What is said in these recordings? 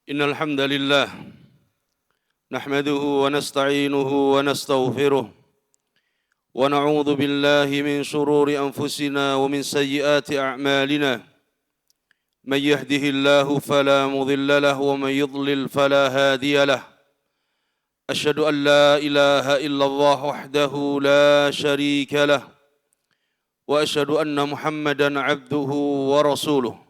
إن الحمد لله نحمده ونستعينه ونستغفره ونعوذ بالله من شرور أنفسنا ومن سيئات أعمالنا من يهده الله فلا مضل له ومن يضلل فلا هادي له أشهد أن لا إله إلا الله وحده لا شريك له وأشهد أن محمدا عبده ورسوله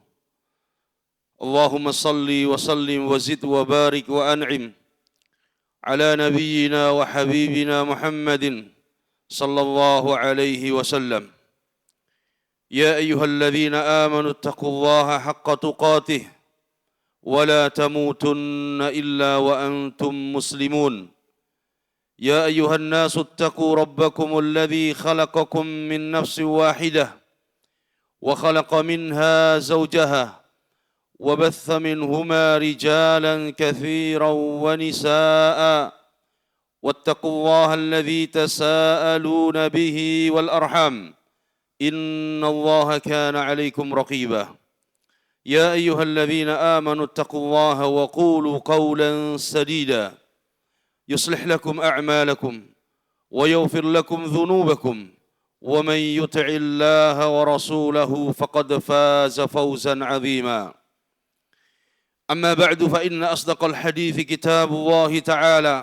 اللهم صل وسلم وزد وبارك وأنعم على نبينا وحبيبنا محمد صلى الله عليه وسلم يا أيها الذين آمنوا اتقوا الله حق تقاته ولا تموتن إلا وأنتم مسلمون يا أيها الناس اتقوا ربكم الذي خلقكم من نفس واحدة وخلق منها زوجها وبث منهما رجالا كثيرا ونساء واتقوا الله الذي تساءلون به والأرحام إن الله كان عليكم رقيبا يا أيها الذين آمنوا اتقوا الله وقولوا قولا سديدا يصلح لكم أعمالكم ويغفر لكم ذنوبكم ومن يطع الله ورسوله فقد فاز فوزا عظيما أما بعد فإن أصدق الحديث كتاب الله تعالى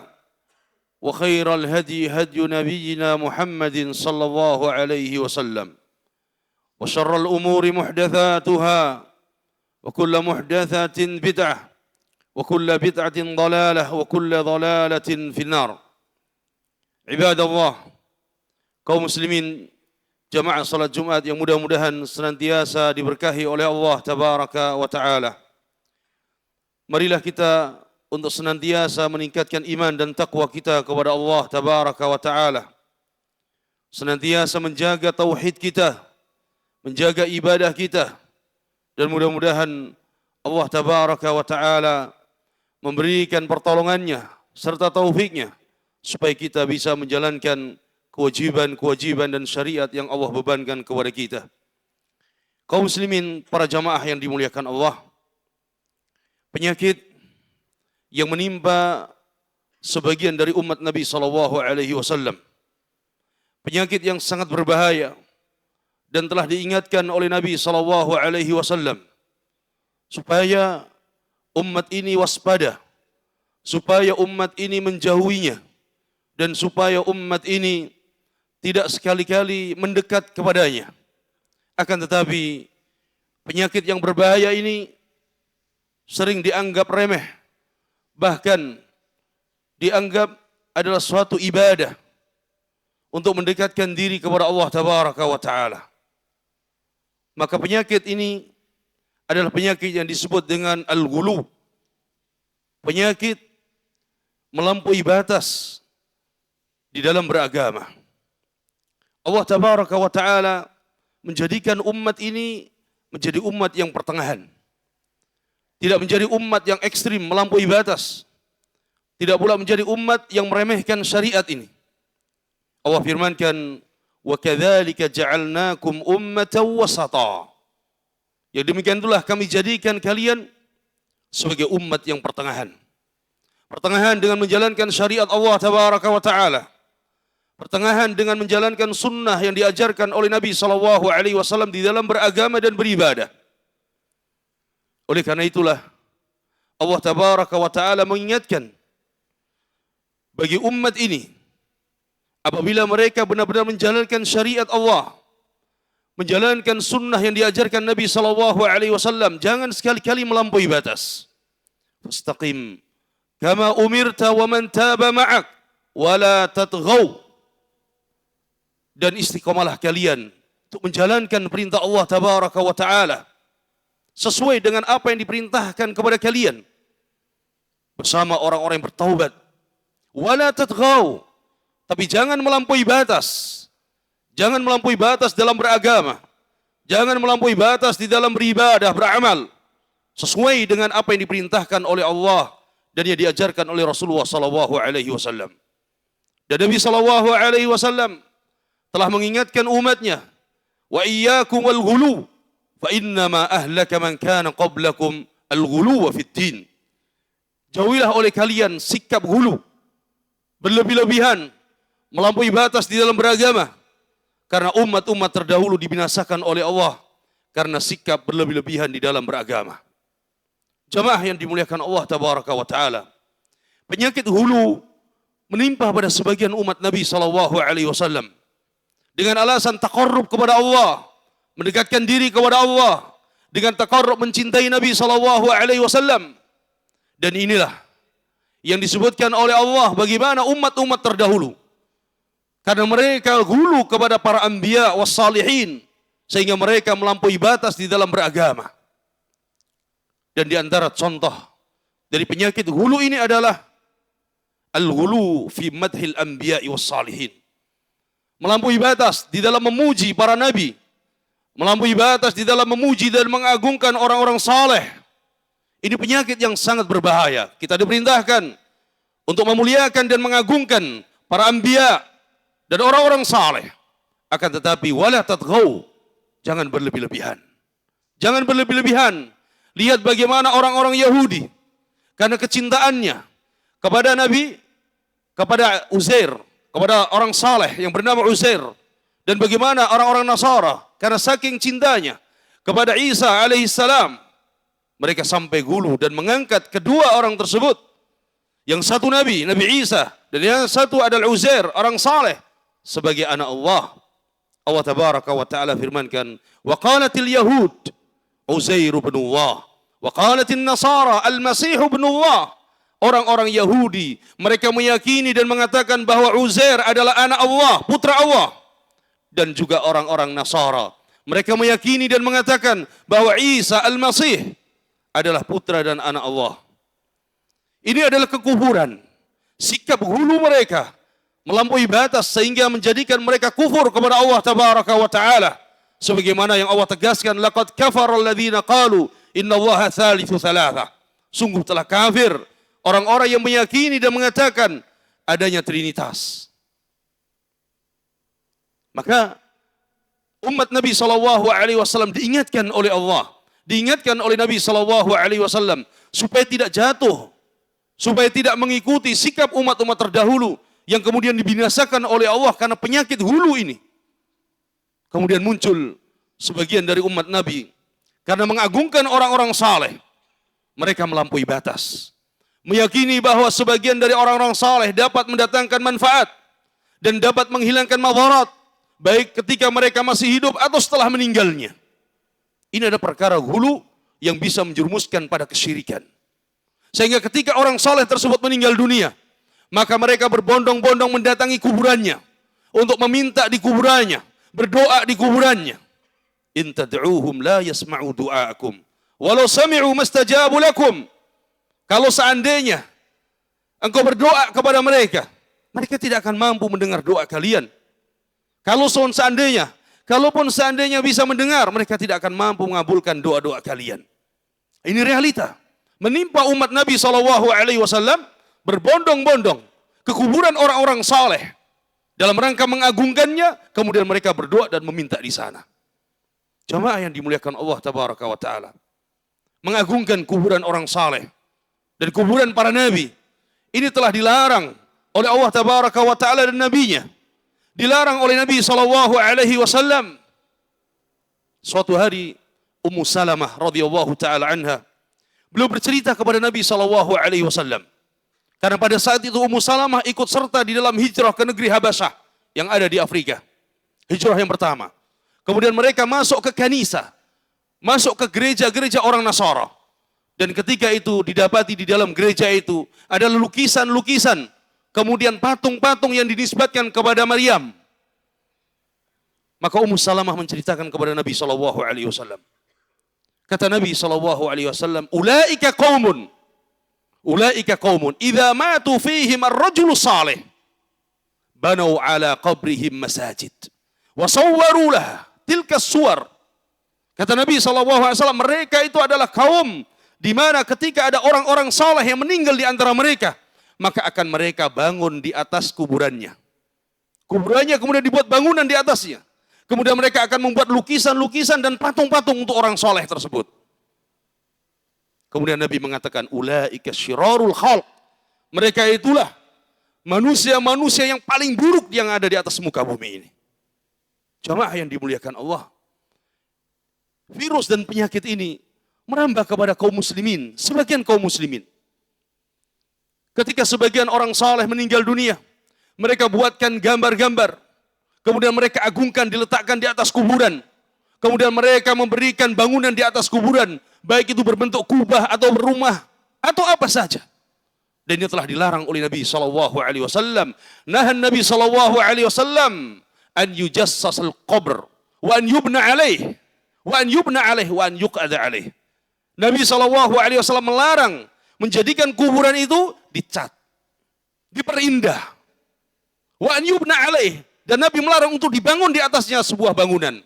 وخير الهدي هدي نبينا محمد صلى الله عليه وسلم وشر الأمور محدثاتها وكل محدثة بدعة وكل بدعة ضلالة وكل ضلالة في النار عباد الله kaum muslimin jamaah salat Jumat yang mudah-mudahan senantiasa diberkahi oleh Allah tabaraka wa taala. Marilah kita untuk senantiasa meningkatkan iman dan takwa kita kepada Allah tabaraka wa taala. Senantiasa menjaga tauhid kita, menjaga ibadah kita, dan mudah-mudahan Allah tabaraka wa taala memberikan pertolongannya serta taufiknya supaya kita bisa menjalankan kewajiban-kewajiban dan syariat yang Allah bebankan kepada kita. Kaum muslimin, para jamaah yang dimuliakan Allah, penyakit yang menimpa sebagian dari umat Nabi SAW, penyakit yang sangat berbahaya dan telah diingatkan oleh Nabi SAW supaya umat ini waspada, supaya umat ini menjauhinya, dan supaya umat ini tidak sekali-kali mendekat kepadanya. Akan tetapi penyakit yang berbahaya ini sering dianggap remeh, bahkan dianggap adalah suatu ibadah untuk mendekatkan diri kepada Allah tabaraka wa taala. Maka penyakit ini adalah penyakit yang disebut dengan al-ghulu, penyakit melampaui batas di dalam beragama. Allah tabaraka wa taala menjadikan umat ini menjadi umat yang pertengahan. Tidak menjadi umat yang ekstrim melampaui batas. Tidak pula menjadi umat yang meremehkan syariat ini. Allah firmankan, "Wa kadzalika ja'alnakum ummatan wasata." Yang demikian itulah kami jadikan kalian sebagai umat yang pertengahan. Pertengahan dengan menjalankan syariat Allah tabaraka wa taala. Pertengahan dengan menjalankan sunnah yang diajarkan oleh Nabi SAW di dalam beragama dan beribadah. Oleh karena itulah Allah tabaraka wa ta'ala mengingatkan bagi umat ini, apabila mereka benar-benar menjalankan syariat Allah, menjalankan sunnah yang diajarkan Nabi SAW, jangan sekali-kali melampaui batas. Fastaqim kama umirta wa man taba ma'ak wa la tatghaw. Dan istiqomalah kalian untuk menjalankan perintah Allah tabaraka wa ta'ala sesuai dengan apa yang diperintahkan kepada kalian bersama orang-orang yang bertaubat. Wala tatghaw, tapi jangan melampaui batas. Jangan melampaui batas dalam beragama. Jangan melampaui batas di dalam beribadah, beramal sesuai dengan apa yang diperintahkan oleh Allah dan yang diajarkan oleh Rasulullah sallallahu alaihi wasallam. Dan Nabi sallallahu alaihi wasallam telah mengingatkan umatnya, wa iyyakum wal ghulu fa innama ahlaka man kana qablakum al-ghuluwa fid din. Jauhilah oleh kalian sikap hulu, berlebih-lebihan, melampaui batas di dalam beragama. Karena umat-umat terdahulu dibinasakan oleh Allah karena sikap berlebih-lebihan di dalam beragama. Jamaah yang dimuliakan Allah tabaraka wa taala. Penyakit hulu menimpa pada sebagian umat Nabi SAW dengan alasan taqarrub kepada Allah, mendekatkan diri kepada Allah dengan taqarrub mencintai Nabi SAW. Dan inilah yang disebutkan oleh Allah bagaimana umat-umat terdahulu. Karena mereka hulu kepada para anbiya was salihin, sehingga mereka melampaui batas di dalam beragama. Dan di antara contoh dari penyakit hulu ini adalah al-hulu fi madhil anbiya was salihin. Melampaui batas di dalam memuji para nabi, melampaui batas di dalam memuji dan mengagungkan orang-orang saleh. Ini penyakit yang sangat berbahaya. Kita diperintahkan untuk memuliakan dan mengagungkan para anbiya dan orang-orang saleh. Akan tetapi wala tatghaw, jangan berlebih-lebihan. Jangan berlebih-lebihan. Lihat bagaimana orang-orang Yahudi karena kecintaannya kepada Nabi, kepada Uzair, kepada orang saleh yang bernama Uzair, dan bagaimana orang-orang Nasara karena saking cintanya kepada Isa alaihissalam, mereka sampai hulu dan mengangkat kedua orang tersebut. Yang satu Nabi Isa, dan yang satu adalah Uzair, orang saleh, sebagai anak Allah. Allah tabaraka wa ta'ala firmankan, wa qalatil yahud Uzair bin Allah, wa qalatil nasara al-masih bin Allah. Orang-orang Yahudi mereka meyakini dan mengatakan bahwa Uzair adalah anak Allah, putra Allah. Dan juga orang-orang Nasara mereka meyakini dan mengatakan bahwa Isa al-Masih adalah putra dan anak Allah. Ini adalah kekufuran. Sikap hulu mereka melampaui batas sehingga menjadikan mereka kufur kepada Allah tabaraka wa taala. Sebagaimana yang Allah tegaskan, laqad kafara alladziina qalu innallaha tsalitsu tsalatsa. Sungguh telah kafir orang-orang yang meyakini dan mengatakan adanya trinitas. Maka umat Nabi SAW diingatkan oleh Allah, diingatkan oleh Nabi SAW supaya tidak jatuh, supaya tidak mengikuti sikap umat-umat terdahulu yang kemudian dibinasakan oleh Allah karena penyakit hulu ini. Kemudian muncul sebagian dari umat Nabi karena mengagungkan orang-orang saleh, mereka melampaui batas, meyakini bahwa sebagian dari orang-orang saleh dapat mendatangkan manfaat dan dapat menghilangkan madarat, baik ketika mereka masih hidup atau setelah meninggalnya. Ini adalah perkara hulu yang bisa menjerumuskan pada kesyirikan. Sehingga ketika orang saleh tersebut meninggal dunia, maka mereka berbondong-bondong mendatangi kuburannya untuk meminta di kuburannya, berdoa di kuburannya. In tad'uuhum la yasma'u du'aakum walau sami'u mastajabu lakum. Kalau seandainya engkau berdoa kepada mereka, mereka tidak akan mampu mendengar doa kalian. Kalaupun seandainya bisa mendengar, mereka tidak akan mampu mengabulkan doa-doa kalian. Ini realita menimpa umat Nabi SAW, berbondong-bondong ke kuburan orang-orang saleh dalam rangka mengagungkannya, kemudian mereka berdoa dan meminta di sana. Jamaah yang dimuliakan Allah tabaraka wa taala, mengagungkan kuburan orang saleh dan kuburan para nabi ini telah dilarang oleh Allah tabaraka wa taala dan nabinya. Dilarang oleh Nabi SAW. Suatu hari Ummu Salamah radhiyallahu taala anha, beliau bercerita kepada Nabi SAW. Karena pada saat itu Ummu Salamah ikut serta di dalam hijrah ke negeri Habasyah yang ada di Afrika. Hijrah yang pertama. Kemudian mereka masuk ke kanisa, masuk ke gereja-gereja orang Nasara. Dan ketika itu didapati di dalam gereja itu ada lukisan-lukisan, kemudian patung-patung yang dinisbatkan kepada Maryam. Maka Ummu Salamah menceritakan kepada Nabi SAW. Kata Nabi SAW, Ulaika qaumun, idza matu fihim ar-rajulu salih, banau ala qabrihim masajid, wa sawwaru laha tilka suwar. Kata Nabi SAW, mereka itu adalah kaum di mana ketika ada orang-orang saleh yang meninggal di antara mereka, maka akan mereka bangun di atas kuburannya. Kuburannya kemudian dibuat bangunan di atasnya. Kemudian mereka akan membuat lukisan-lukisan dan patung-patung untuk orang soleh tersebut. Kemudian Nabi mengatakan, ulaika syirarul khalq. Mereka itulah manusia-manusia yang paling buruk yang ada di atas muka bumi ini. Jamaah yang dimuliakan Allah. Virus dan penyakit ini merambah kepada kaum muslimin, sebagian kaum muslimin. Ketika sebagian orang saleh meninggal dunia, mereka buatkan gambar-gambar, kemudian mereka agungkan, diletakkan di atas kuburan. Kemudian mereka memberikan bangunan di atas kuburan, baik itu berbentuk kubah atau rumah atau apa saja. Dan ini telah dilarang oleh Nabi SAW. Nahan Nabi SAW an yujassasal qabr wa an yubna alaih wa an yubna alaih wa an yuq'ada alaih. Nabi SAW melarang menjadikan kuburan itu dicat, diperindah. Wa an yubna alaih, dan Nabi melarang untuk dibangun di atasnya sebuah bangunan.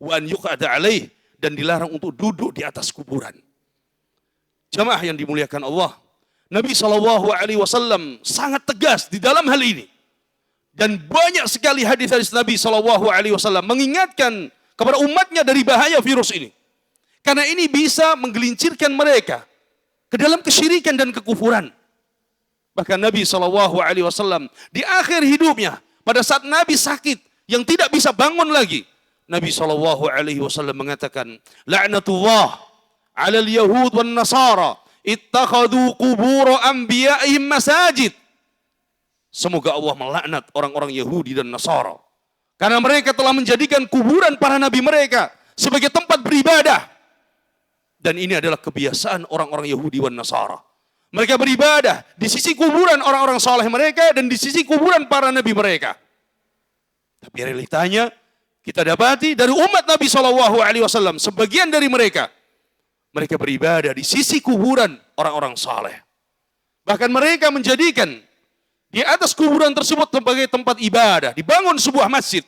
Wa an yuq'ada alaih, dan dilarang untuk duduk di atas kuburan. Jamaah yang dimuliakan Allah, Nabi SAW sangat tegas di dalam hal ini. Dan banyak sekali hadis-hadis Nabi SAW mengingatkan kepada umatnya dari bahaya virus ini. Karena ini bisa menggelincirkan mereka ke dalam kesyirikan dan kekufuran. Bahkan Nabi SAW di akhir hidupnya, pada saat Nabi sakit yang tidak bisa bangun lagi, Nabi SAW mengatakan, la'natullah 'alal yahud wan nasara ittakhadhu qubur anbiya'ihim masajid. Semoga Allah melaknat orang-orang Yahudi dan Nasara, karena mereka telah menjadikan kuburan para nabi mereka sebagai tempat beribadah. Dan ini adalah kebiasaan orang-orang Yahudi dan Nasara. Mereka beribadah di sisi kuburan orang-orang saleh mereka dan di sisi kuburan para nabi mereka. Tapi realitanya kita dapati dari umat Nabi SAW, sebagian dari mereka beribadah di sisi kuburan orang-orang saleh. Bahkan mereka menjadikan di atas kuburan tersebut sebagai tempat ibadah, dibangun sebuah masjid.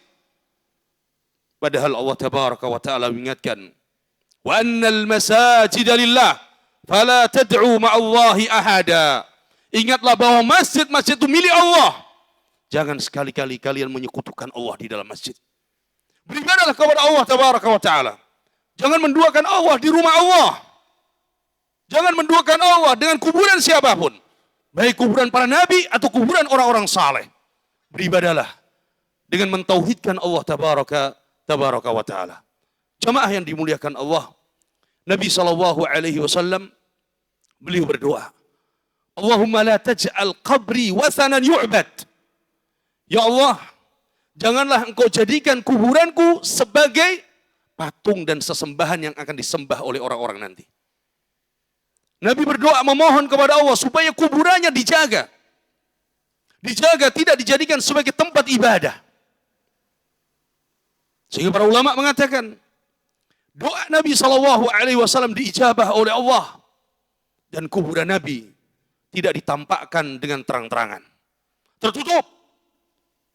Padahal Allah Tabaraka wa Ta'ala mengingatkan, wa annal masajida lillah fala tad'u ma'allahi ahada. Ingatlah bahwa masjid-masjid itu milik Allah. Jangan sekali-kali kalian menyekutukan Allah di dalam masjid. Beribadahlah kepada Allah Tabaraka wa Ta'ala. Jangan menduakan Allah di rumah Allah. Jangan menduakan Allah dengan kuburan siapapun. Baik kuburan para nabi atau kuburan orang-orang saleh. Beribadahlah dengan mentauhidkan Allah Tabaraka wa Ta'ala. Jamaah yang dimuliakan Allah, Nabi SAW beliau berdoa, Allahumma la taj'al qabri wathanan yu'bad. Ya Allah, janganlah engkau jadikan kuburanku sebagai patung dan sesembahan yang akan disembah oleh orang-orang nanti. Nabi berdoa memohon kepada Allah supaya kuburannya dijaga. Dijaga, tidak dijadikan sebagai tempat ibadah. Sehingga para ulama mengatakan, doa Nabi SAW diijabah oleh Allah. Dan kuburan Nabi tidak ditampakkan dengan terang-terangan. Tertutup.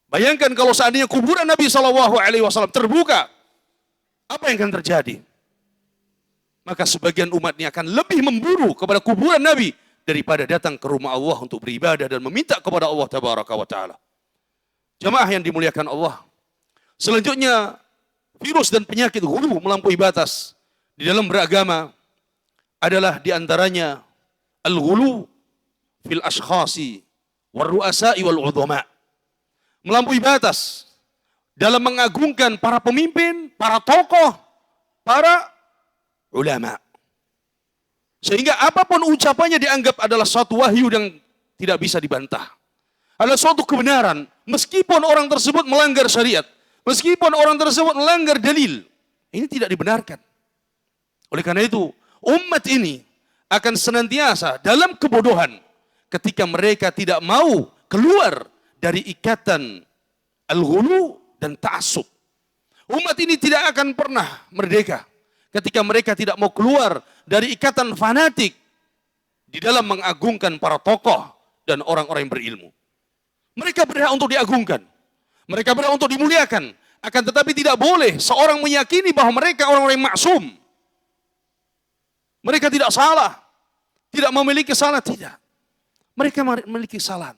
Bayangkan kalau seandainya kuburan Nabi SAW terbuka, apa yang akan terjadi? Maka sebagian umat ini akan lebih memburu kepada kuburan Nabi daripada datang ke rumah Allah untuk beribadah dan meminta kepada Allah Tabaraka wa Ta'ala. Jamaah yang dimuliakan Allah. Selanjutnya, virus dan penyakit ghulu melampaui batas di dalam beragama adalah diantaranya al-ghulu fil ashkhasi wal ru'asa'i wal udhama. Melampaui batas dalam mengagungkan para pemimpin, para tokoh, para ulama. Sehingga apapun ucapannya dianggap adalah suatu wahyu yang tidak bisa dibantah. Adalah suatu kebenaran, meskipun orang tersebut melanggar syariat, meskipun orang tersebut melanggar dalil. Ini tidak dibenarkan. Oleh karena itu, umat ini akan senantiasa dalam kebodohan ketika mereka tidak mau keluar dari ikatan al-ghulu dan ta'assub. Umat ini tidak akan pernah merdeka ketika mereka tidak mau keluar dari ikatan fanatik di dalam mengagungkan para tokoh dan orang-orang yang berilmu. Mereka berhak untuk diagungkan. Mereka berhak untuk dimuliakan. Akan tetapi tidak boleh seorang meyakini bahwa mereka orang-orang yang maksum. Mereka tidak salah. Tidak memiliki salah, tidak. Mereka memiliki kesalahan.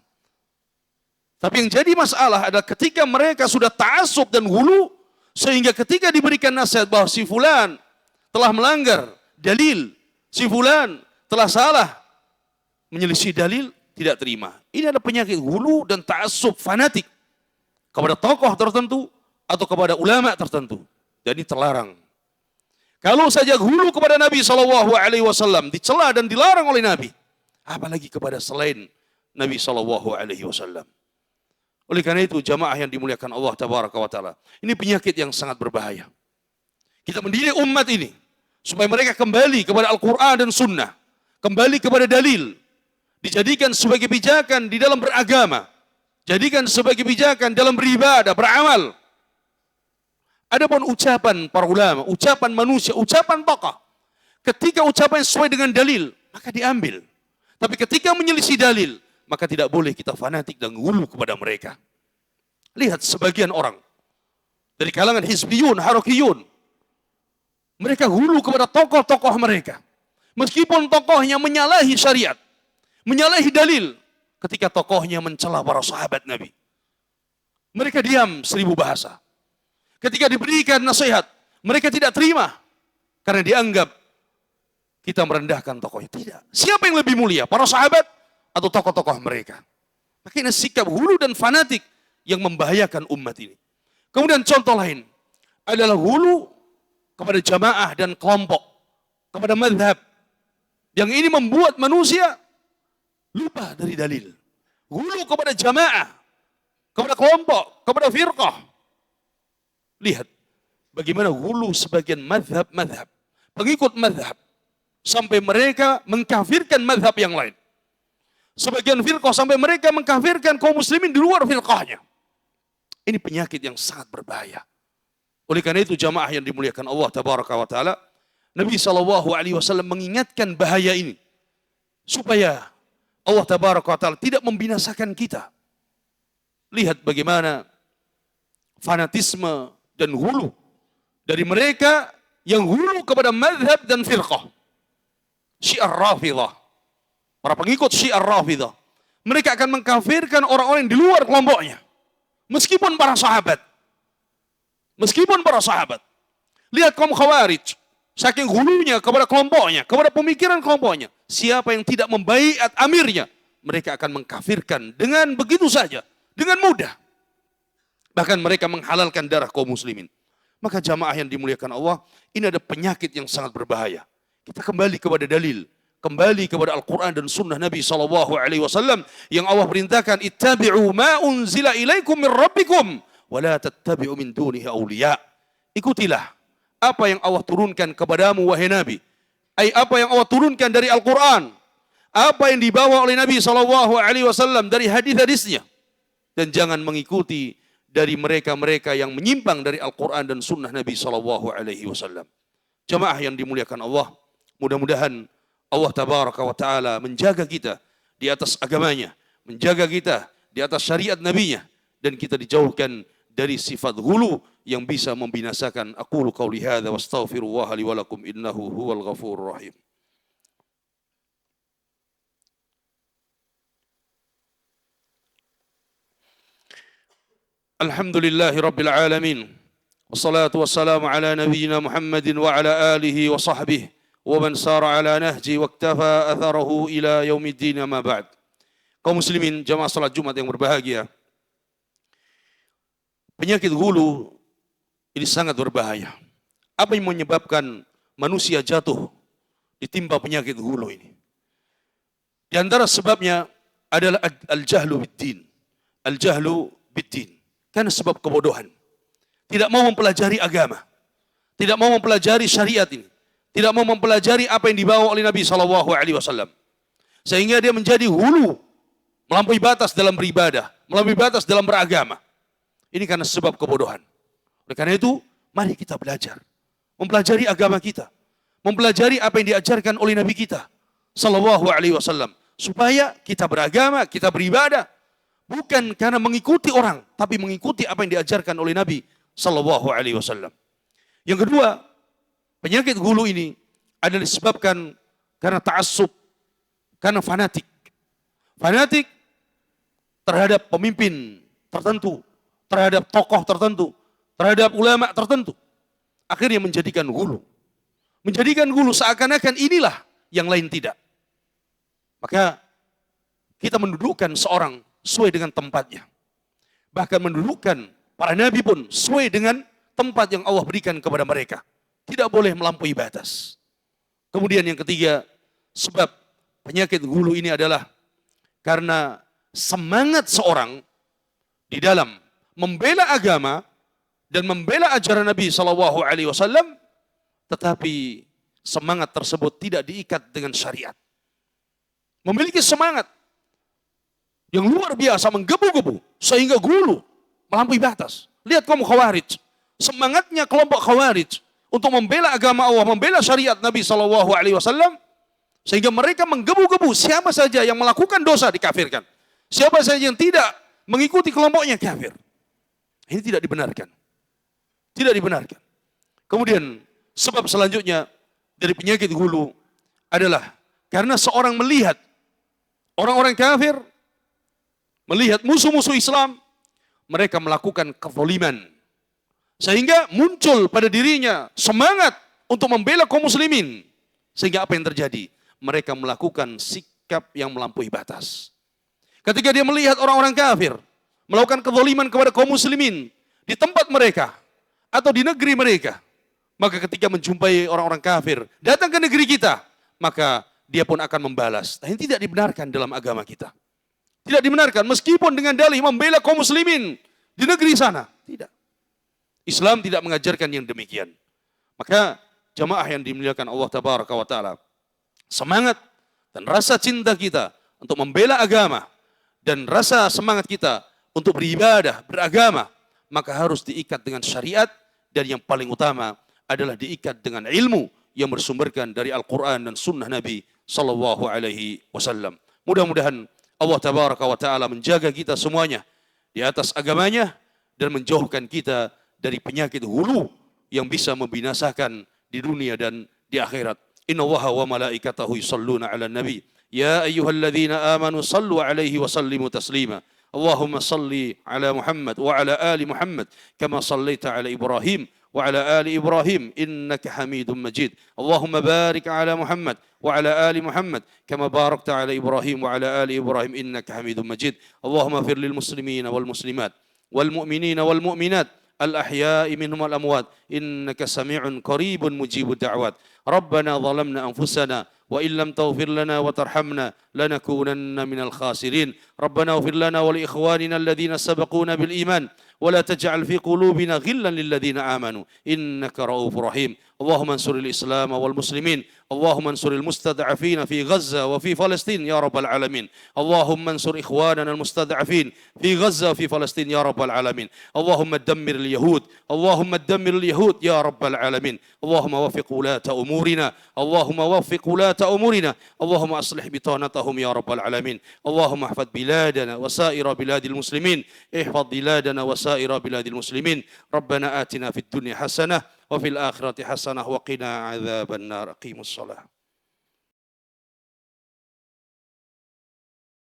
Tapi yang jadi masalah adalah ketika mereka sudah ta'assub dan hulu, sehingga ketika diberikan nasihat bahwa si fulan telah melanggar dalil, si fulan telah salah, menyelisih dalil, tidak terima. Ini ada penyakit hulu dan ta'assub fanatik kepada tokoh tertentu atau kepada ulama tertentu. Dan ini terlarang. Kalau saja hulu kepada Nabi SAW dicela dan dilarang oleh Nabi, apalagi kepada selain Nabi SAW. Oleh karena itu, jamaah yang dimuliakan Allah Tabaraka wa Ta'ala, ini penyakit yang sangat berbahaya. Kita mendidik umat ini supaya mereka kembali kepada Al-Quran dan Sunnah, kembali kepada dalil, dijadikan sebagai pijakan di dalam beragama, jadikan sebagai pijakan dalam beribadah, beramal. Adapun ucapan para ulama, ucapan manusia, ucapan tokoh, ketika ucapan sesuai dengan dalil, maka diambil. Tapi ketika menyelisih dalil, maka tidak boleh kita fanatik dan hulu kepada mereka. Lihat sebagian orang dari kalangan hizbiyun, harakiyun, mereka hulu kepada tokoh-tokoh mereka. Meskipun tokohnya menyalahi syariat, menyalahi dalil, ketika tokohnya mencela para sahabat Nabi, mereka diam 1000 bahasa. Ketika diberikan nasihat, mereka tidak terima karena dianggap kita merendahkan tokohnya. Tidak. Siapa yang lebih mulia? Para sahabat atau tokoh-tokoh mereka? Makanya sikap hulu dan fanatik yang membahayakan umat ini. Kemudian contoh lain adalah hulu kepada jamaah dan kelompok, kepada mazhab. Yang ini membuat manusia lupa dari dalil. Hulu kepada jamaah, kepada kelompok, kepada firqah. Lihat bagaimana hulu sebagian mazhab-mazhab, pengikut mazhab, sampai mereka mengkafirkan mazhab yang lain. Sebagian firqah sampai mereka mengkafirkan kaum muslimin di luar firqahnya. Ini penyakit yang sangat berbahaya. Oleh karena itu jamaah yang dimuliakan Allah Tabaraka wa Ta'ala, Nabi SAW mengingatkan bahaya ini supaya Allah Tabaraka wa Ta'ala tidak membinasakan kita. Lihat bagaimana fanatisme dan hulu dari mereka yang hulu kepada mazhab dan firqah. Syiar Rafidah, para pengikut Syiar Rafidah, mereka akan mengkafirkan orang-orang yang di luar kelompoknya. Meskipun para sahabat. Meskipun para sahabat. Lihat kaum Khawarij, saking hulunya kepada kelompoknya, kepada pemikiran kelompoknya. Siapa yang tidak membaiat amirnya, mereka akan mengkafirkan dengan begitu saja, dengan mudah. Bahkan mereka menghalalkan darah kaum muslimin. Maka jamaah yang dimuliakan Allah, ini ada penyakit yang sangat berbahaya. Kita kembali kepada dalil, kembali kepada Al-Quran dan Sunnah Nabi SAW yang Allah perintahkan, ittabi'u ma unzila ilaikum min rabbikum, wa la tattabi'u min dunihi awliya. Ikutilah apa yang Allah turunkan kepadamu wahai Nabi. Apa yang Allah turunkan dari Al-Quran, apa yang dibawa oleh Nabi SAW dari hadis-hadisnya, dan jangan mengikuti dari mereka-mereka yang menyimpang dari Al-Quran dan Sunnah Nabi SAW. Jamaah yang dimuliakan Allah, mudah-mudahan Allah Tabaraka wa Ta'ala menjaga kita di atas agamanya, menjaga kita di atas syariat Nabi-Nya, dan kita dijauhkan dari sifat hulu yang bisa membinasakan. Aqulu qawli hadza wa astaghfirullah li wa lakum innahu huwal ghafurur rahim. Alhamdulillahi Rabbil Alamin. Wassalatu wassalamu ala nabiyyina Muhammadin wa ala alihi wa sahbihi wa man sara ala nahji wa iktafa atharahu ila yaumiddin ma ba'd. Kaum muslimin jamaah salat Jumat yang berbahagia. Penyakit hulu ini sangat berbahaya. Apa yang menyebabkan manusia jatuh ditimpa penyakit hulu ini? Di antara sebabnya adalah al-jahlu bid-din. Al-jahlu bid-din. Karena sebab kebodohan. Tidak mau mempelajari agama. Tidak mau mempelajari syariat ini. Tidak mau mempelajari apa yang dibawa oleh Nabi SAW. Sehingga dia menjadi hulu. Melampaui batas dalam beribadah. Melampaui batas dalam beragama. Ini karena sebab kebodohan. Oleh karena itu, mari kita belajar. Mempelajari agama kita. Mempelajari apa yang diajarkan oleh Nabi kita SAW. Supaya kita beragama, kita beribadah. Bukan karena mengikuti orang, tapi mengikuti apa yang diajarkan oleh Nabi SAW. Yang kedua, penyakit hulu ini adalah disebabkan karena ta'assub, karena fanatik. Fanatik terhadap pemimpin tertentu, terhadap tokoh tertentu, terhadap ulama tertentu. Akhirnya menjadikan hulu. Menjadikan hulu seakan-akan inilah, yang lain tidak. Maka kita mendudukkan seorang sesuai dengan tempatnya. Bahkan mendudukkan para nabi pun sesuai dengan tempat yang Allah berikan kepada mereka. Tidak boleh melampaui batas. Kemudian yang ketiga, sebab penyakit hulu ini adalah karena semangat seorang di dalam membela agama dan membela ajaran Nabi SAW, tetapi semangat tersebut tidak diikat dengan syariat. Memiliki semangat yang luar biasa, menggebu-gebu, sehingga gulu, melampaui batas. Lihat kaum Khawarij, semangatnya kelompok Khawarij untuk membela agama Allah, membela syariat Nabi SAW, sehingga mereka menggebu-gebu siapa saja yang melakukan dosa dikafirkan. Siapa saja yang tidak mengikuti kelompoknya kafir. Ini tidak dibenarkan. Tidak dibenarkan. Kemudian sebab selanjutnya dari penyakit hulu adalah karena seorang melihat orang-orang kafir, melihat musuh-musuh Islam, mereka melakukan kezaliman. Sehingga muncul pada dirinya semangat untuk membela kaum muslimin. Sehingga apa yang terjadi? Mereka melakukan sikap yang melampaui batas. Ketika dia melihat orang-orang kafir melakukan kezaliman kepada kaum muslimin di tempat mereka atau di negeri mereka, maka ketika menjumpai orang-orang kafir datang ke negeri kita, maka dia pun akan membalas. Nah, ini tidak dibenarkan dalam agama kita. Tidak dibenarkan meskipun dengan dalih membela kaum muslimin di negeri sana. Tidak. Islam tidak mengajarkan yang demikian. Maka jamaah yang dimuliakan Allah Tabaraka wa Ta'ala, semangat dan rasa cinta kita untuk membela agama dan rasa semangat kita untuk beribadah, beragama, maka harus diikat dengan syariat, dan yang paling utama adalah diikat dengan ilmu yang bersumberkan dari Al-Quran dan Sunnah Nabi Sallallahu Alaihi Wasallam. Mudah-mudahan Allah Tabaraka wa Ta'ala menjaga kita semuanya di atas agamanya dan menjauhkan kita dari penyakit hulu yang bisa membinasakan di dunia dan di akhirat. Inna Allaha wa malaikatahu yusalluna ala nabi. Ya ayyuhalladzina amanu sallu alaihi wa sallimu taslima. اللهم صل على محمد وعلى آل محمد كما صليت على إبراهيم وعلى آل إبراهيم إنك حميد مجيد اللهم بارك على محمد وعلى آل محمد كما باركت على إبراهيم وعلى آل إبراهيم إنك حميد مجيد اللهم اغفر للمسلمين والمسلمات والمؤمنين والمؤمنات الأحياء منهم والأموات إنك سميع قريب مجيب الدعوات ربنا ظلمنا أنفسنا وإن لم تغفر لنا وترحمنا لنكونن من الخاسرين ربنا اغفر لنا ولإخواننا الذين سبقونا بالإيمان ولا تجعل في قلوبنا غلا للذين آمنوا إنك رؤوف رحيم اللهم انصر الإسلام والمسلمين اللهم انصر المستضعفين في غزة وفي فلسطين يا رب العالمين اللهم انصر إخواننا المستضعفين في غزة وفي فلسطين يا رب العالمين اللهم دمر اليهود اللهم دمر اليهود يا رب العالمين اللهم وفق ولاة أمورنا اللهم وفق ولاة أمورنا اللهم أصلح بطانتهم يا رب العالمين اللهم احفظ بلادنا وسائر بلاد المسلمين احفظ بلادنا وسائر بلاد المسلمين ربنا آتنا في الدنيا حسنة وفي الآخرة حسنة وقنا عذاب النار. أقيموا الصلاة.